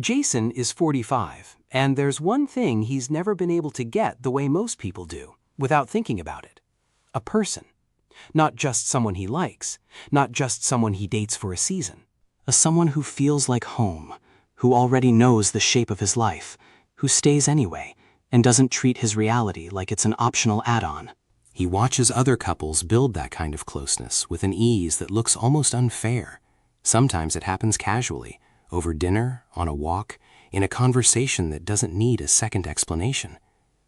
Jason is 45, and there's one thing he's never been able to get the way most people do, without thinking about it. A person. Not just someone he likes, not just someone he dates for a season. Someone who feels like home, who already knows the shape of his life, who stays anyway, and doesn't treat his reality like it's an optional add-on. He watches other couples build that kind of closeness with an ease that looks almost unfair. Sometimes it happens casually, over dinner, on a walk, in a conversation that doesn't need a second explanation.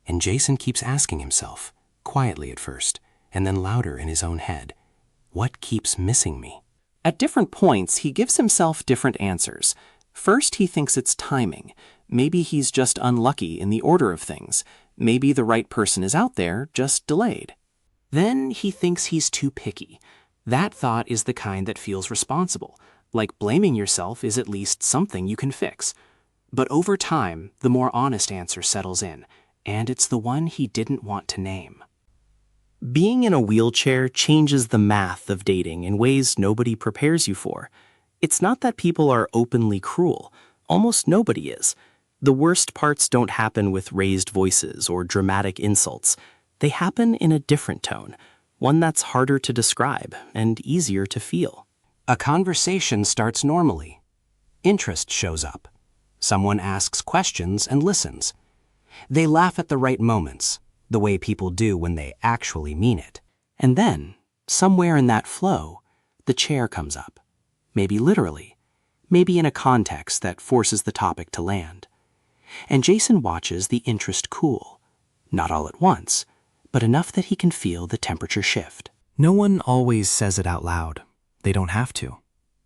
And Jason keeps asking himself, quietly at first, and then louder in his own head, what keeps missing me? At different points, he gives himself different answers. First, he thinks it's timing. Maybe he's just unlucky in the order of things. Maybe the right person is out there, just delayed. Then he thinks he's too picky. That thought is the kind that feels responsible, like blaming yourself is at least something you can fix. But over time, the more honest answer settles in, and it's the one he didn't want to name. Being in a wheelchair changes the math of dating in ways nobody prepares you for. It's not that people are openly cruel. Almost nobody is. The worst parts don't happen with raised voices or dramatic insults. They happen in a different tone, one that's harder to describe and easier to feel. A conversation starts normally. Interest shows up. Someone asks questions and listens. They laugh at the right moments, the way people do when they actually mean it. And then, somewhere in that flow, the chair comes up. Maybe literally, maybe in a context that forces the topic to land. And Jason watches the interest cool. Not all at once, but enough that he can feel the temperature shift. No one always says it out loud. They don't have to.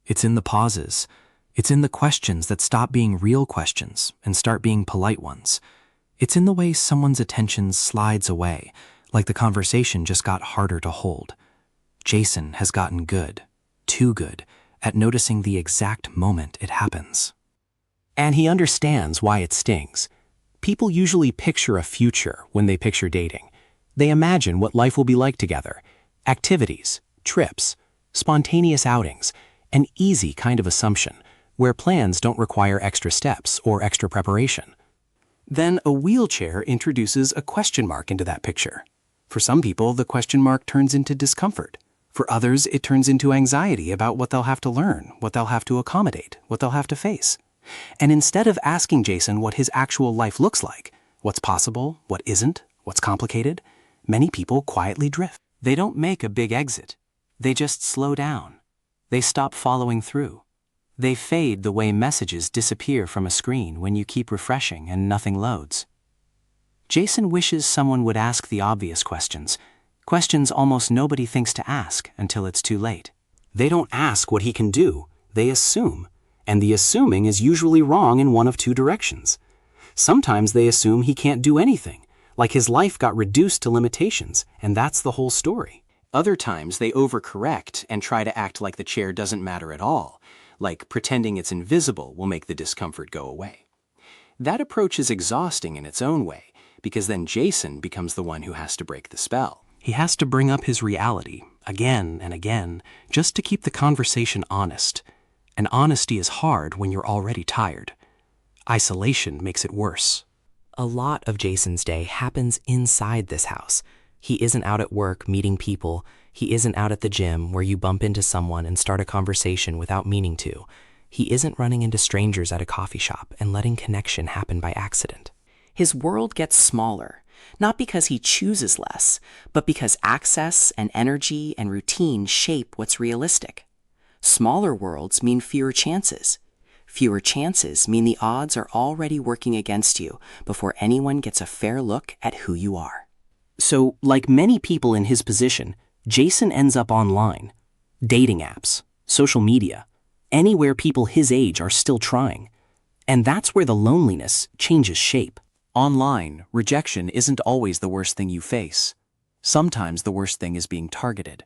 It's in the pauses. It's in the questions that stop being real questions and start being polite ones. It's in the way someone's attention slides away, like the conversation just got harder to hold. Jason has gotten good, too good, at noticing the exact moment it happens. And he understands why it stings. People usually picture a future when they picture dating. They imagine what life will be like together. Activities, trips, spontaneous outings, an easy kind of assumption, where plans don't require extra steps or extra preparation. Then a wheelchair introduces a question mark into that picture. For some people, the question mark turns into discomfort. For others, it turns into anxiety about what they'll have to learn, what they'll have to accommodate, what they'll have to face. And instead of asking Jason what his actual life looks like, what's possible, what isn't, what's complicated, many people quietly drift. They don't make a big exit. They just slow down. They stop following through. They fade the way messages disappear from a screen when you keep refreshing and nothing loads. Jason wishes someone would ask the obvious questions, questions almost nobody thinks to ask until it's too late. They don't ask what he can do, they assume, and the assuming is usually wrong in one of two directions. Sometimes they assume he can't do anything, like his life got reduced to limitations, and that's the whole story. Other times they overcorrect and try to act like the chair doesn't matter at all, like pretending it's invisible will make the discomfort go away. That approach is exhausting in its own way, because then Jason becomes the one who has to break the spell. He has to bring up his reality, again and again, just to keep the conversation honest. And honesty is hard when you're already tired. Isolation makes it worse. A lot of Jason's day happens inside this house. He isn't out at work meeting people. He isn't out at the gym where you bump into someone and start a conversation without meaning to. He isn't running into strangers at a coffee shop and letting connection happen by accident. His world gets smaller, not because he chooses less, but because access and energy and routine shape what's realistic. Smaller worlds mean fewer chances. Fewer chances mean the odds are already working against you before anyone gets a fair look at who you are. So, like many people in his position, Jason ends up online. Dating apps, social media, anywhere people his age are still trying. And that's where the loneliness changes shape. Online, rejection isn't always the worst thing you face. Sometimes the worst thing is being targeted.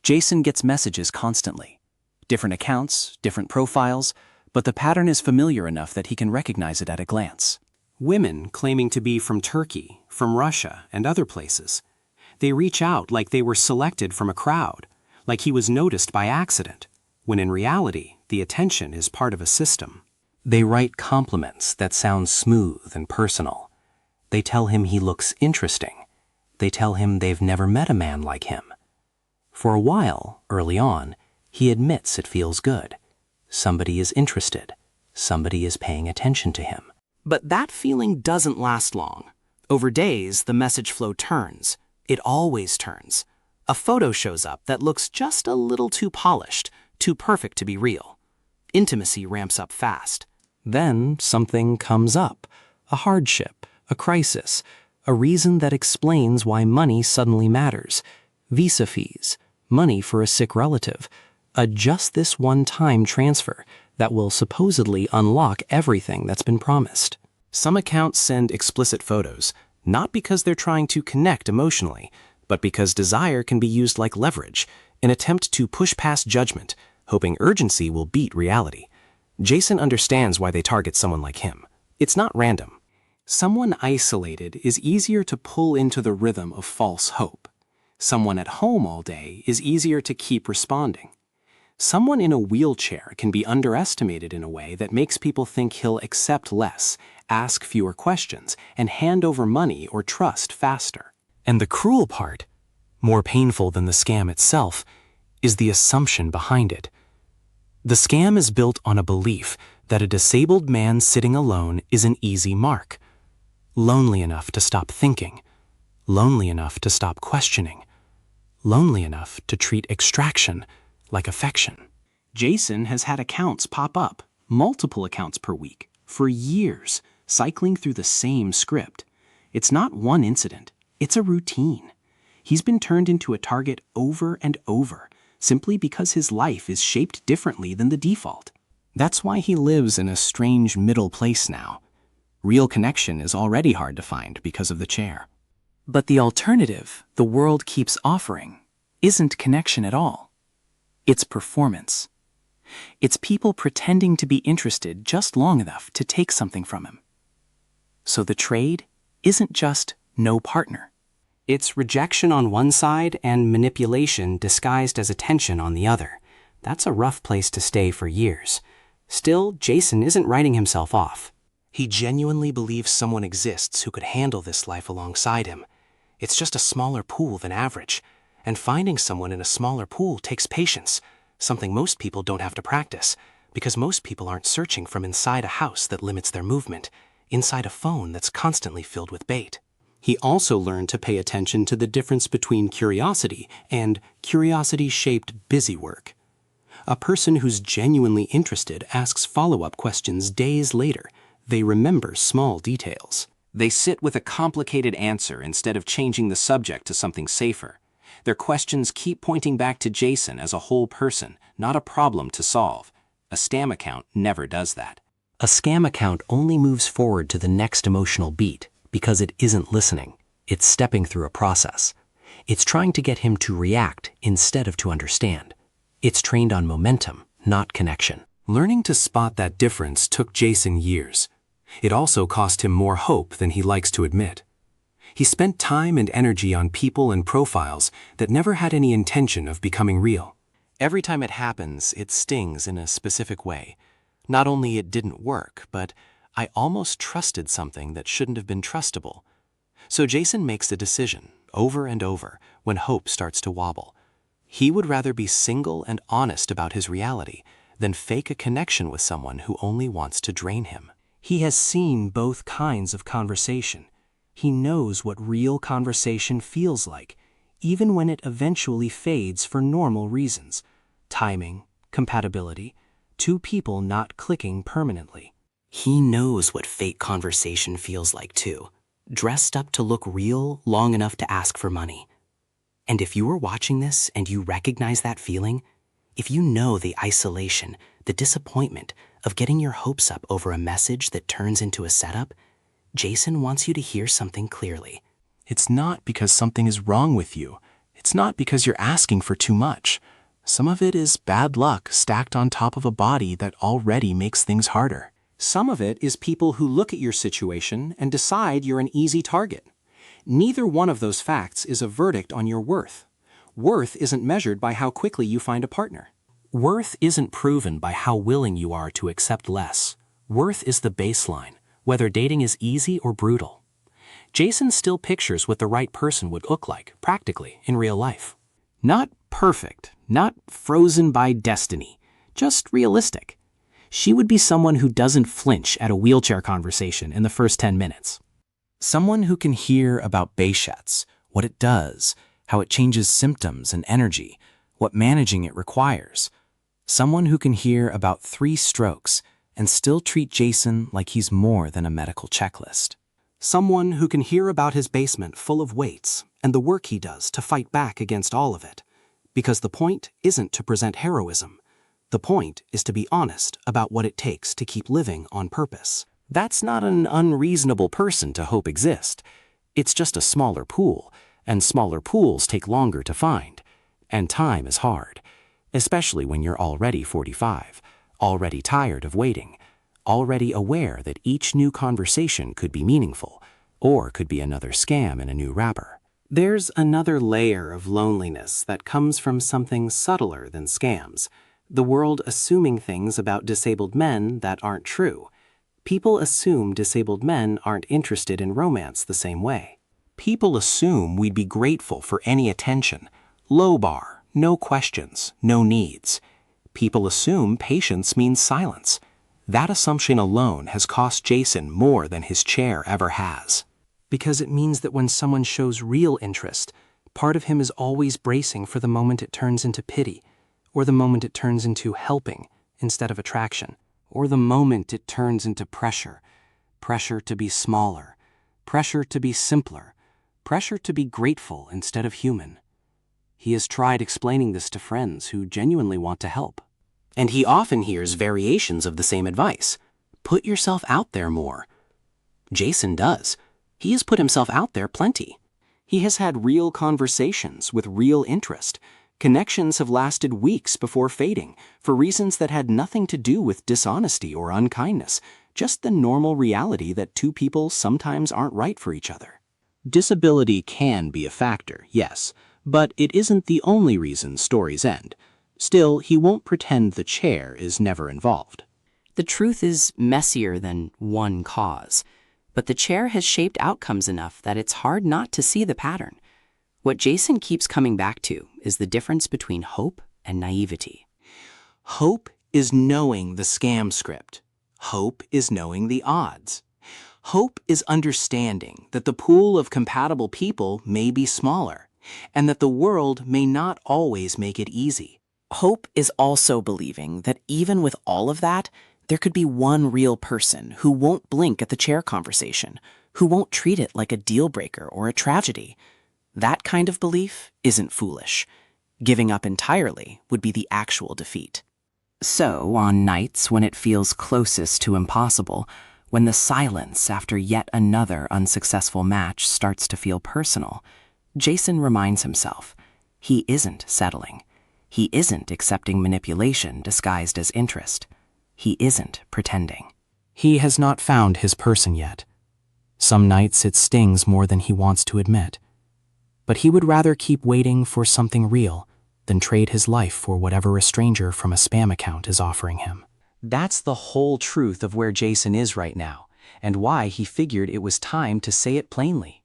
Jason gets messages constantly. Different accounts, different profiles, but the pattern is familiar enough that he can recognize it at a glance. Women claiming to be from Turkey, from Russia, and other places. They reach out like they were selected from a crowd, like he was noticed by accident, when in reality, the attention is part of a system. They write compliments that sound smooth and personal. They tell him he looks interesting. They tell him they've never met a man like him. For a while, early on, he admits it feels good. Somebody is interested. Somebody is paying attention to him. But that feeling doesn't last long. Over days, the message flow turns. It always turns. A photo shows up that looks just a little too polished, too perfect to be real. Intimacy ramps up fast. Then something comes up. A hardship, a crisis, a reason that explains why money suddenly matters. Visa fees, money for a sick relative, a just this one-time transfer that will supposedly unlock everything that's been promised. Some accounts send explicit photos, not because they're trying to connect emotionally, but because desire can be used like leverage, an attempt to push past judgment, hoping urgency will beat reality. Jason understands why they target someone like him. It's not random. Someone isolated is easier to pull into the rhythm of false hope. Someone at home all day is easier to keep responding. Someone in a wheelchair can be underestimated in a way that makes people think he'll accept less, ask fewer questions, and hand over money or trust faster. And the cruel part, more painful than the scam itself, is the assumption behind it. The scam is built on a belief that a disabled man sitting alone is an easy mark. Lonely enough to stop thinking. Lonely enough to stop questioning. Lonely enough to treat extraction like affection. Jason has had accounts pop up, multiple accounts per week, for years, cycling through the same script. It's not one incident, it's a routine. He's been turned into a target over and over, simply because his life is shaped differently than the default. That's why he lives in a strange middle place now. Real connection is already hard to find because of the chair. But the alternative the world keeps offering isn't connection at all. It's performance. It's people pretending to be interested just long enough to take something from him. So the trade isn't just no partner. It's rejection on one side and manipulation disguised as attention on the other. That's a rough place to stay for years. Still, Jason isn't writing himself off. He genuinely believes someone exists who could handle this life alongside him. It's just a smaller pool than average. And finding someone in a smaller pool takes patience, something most people don't have to practice, because most people aren't searching from inside a house that limits their movement, inside a phone that's constantly filled with bait. He also learned to pay attention to the difference between curiosity and curiosity-shaped busy work. A person who's genuinely interested asks follow-up questions days later. They remember small details. They sit with a complicated answer instead of changing the subject to something safer. Their questions keep pointing back to Jason as a whole person, not a problem to solve. A scam account never does that. A scam account only moves forward to the next emotional beat because it isn't listening. It's stepping through a process. It's trying to get him to react instead of to understand. It's trained on momentum, not connection. Learning to spot that difference took Jason years. It also cost him more hope than he likes to admit. He spent time and energy on people and profiles that never had any intention of becoming real. Every time it happens, it stings in a specific way. Not only it didn't work, but I almost trusted something that shouldn't have been trustable. So Jason makes a decision, over and over, when hope starts to wobble. He would rather be single and honest about his reality than fake a connection with someone who only wants to drain him. He has seen both kinds of conversation. He knows what real conversation feels like, even when it eventually fades for normal reasons. Timing, compatibility, two people not clicking permanently. He knows what fake conversation feels like too, dressed up to look real long enough to ask for money. And if you are watching this and you recognize that feeling, if you know the isolation, the disappointment of getting your hopes up over a message that turns into a setup, Jason wants you to hear something clearly. It's not because something is wrong with you. It's not because you're asking for too much. Some of it is bad luck stacked on top of a body that already makes things harder. Some of it is people who look at your situation and decide you're an easy target. Neither one of those facts is a verdict on your worth. Worth isn't measured by how quickly you find a partner. Worth isn't proven by how willing you are to accept less. Worth is the baseline, whether dating is easy or brutal. Jason still pictures what the right person would look like, practically, in real life. Not perfect, not frozen by destiny, just realistic. She would be someone who doesn't flinch at a wheelchair conversation in the first 10 minutes. Someone who can hear about Behçet's, what it does, how it changes symptoms and energy, what managing it requires. Someone who can hear about 3 strokes and still treat Jason like he's more than a medical checklist. Someone who can hear about his basement full of weights and the work he does to fight back against all of it. Because the point isn't to present heroism. The point is to be honest about what it takes to keep living on purpose. That's not an unreasonable person to hope exist. It's just a smaller pool, and smaller pools take longer to find. And time is hard, especially when you're already 45, already tired of waiting, already aware that each new conversation could be meaningful, or could be another scam in a new wrapper. There's another layer of loneliness that comes from something subtler than scams. The world assuming things about disabled men that aren't true. People assume disabled men aren't interested in romance the same way. People assume we'd be grateful for any attention. Low bar, no questions, no needs. People assume patience means silence. That assumption alone has cost Jason more than his chair ever has. Because it means that when someone shows real interest, part of him is always bracing for the moment it turns into pity, or the moment it turns into helping instead of attraction, or the moment it turns into pressure. Pressure to be smaller, pressure to be simpler, pressure to be grateful instead of human. He has tried explaining this to friends who genuinely want to help. And he often hears variations of the same advice. Put yourself out there more. Jason does. He has put himself out there plenty. He has had real conversations with real interest. Connections have lasted weeks before fading, for reasons that had nothing to do with dishonesty or unkindness, just the normal reality that 2 people sometimes aren't right for each other. Disability can be a factor, yes, but it isn't the only reason stories end. Still, he won't pretend the chair is never involved. The truth is messier than one cause, but the chair has shaped outcomes enough that it's hard not to see the pattern. What Jason keeps coming back to is the difference between hope and naivety. Hope is knowing the scam script. Hope is knowing the odds. Hope is understanding that the pool of compatible people may be smaller, and that the world may not always make it easy. Hope is also believing that even with all of that, there could be one real person who won't blink at the chair conversation, who won't treat it like a deal breaker or a tragedy. That kind of belief isn't foolish. Giving up entirely would be the actual defeat. So, on nights when it feels closest to impossible, when the silence after yet another unsuccessful match starts to feel personal, Jason reminds himself, he isn't settling. He isn't accepting manipulation disguised as interest. He isn't pretending. He has not found his person yet. Some nights it stings more than he wants to admit. But he would rather keep waiting for something real than trade his life for whatever a stranger from a spam account is offering him. That's the whole truth of where Jason is right now, and why he figured it was time to say it plainly.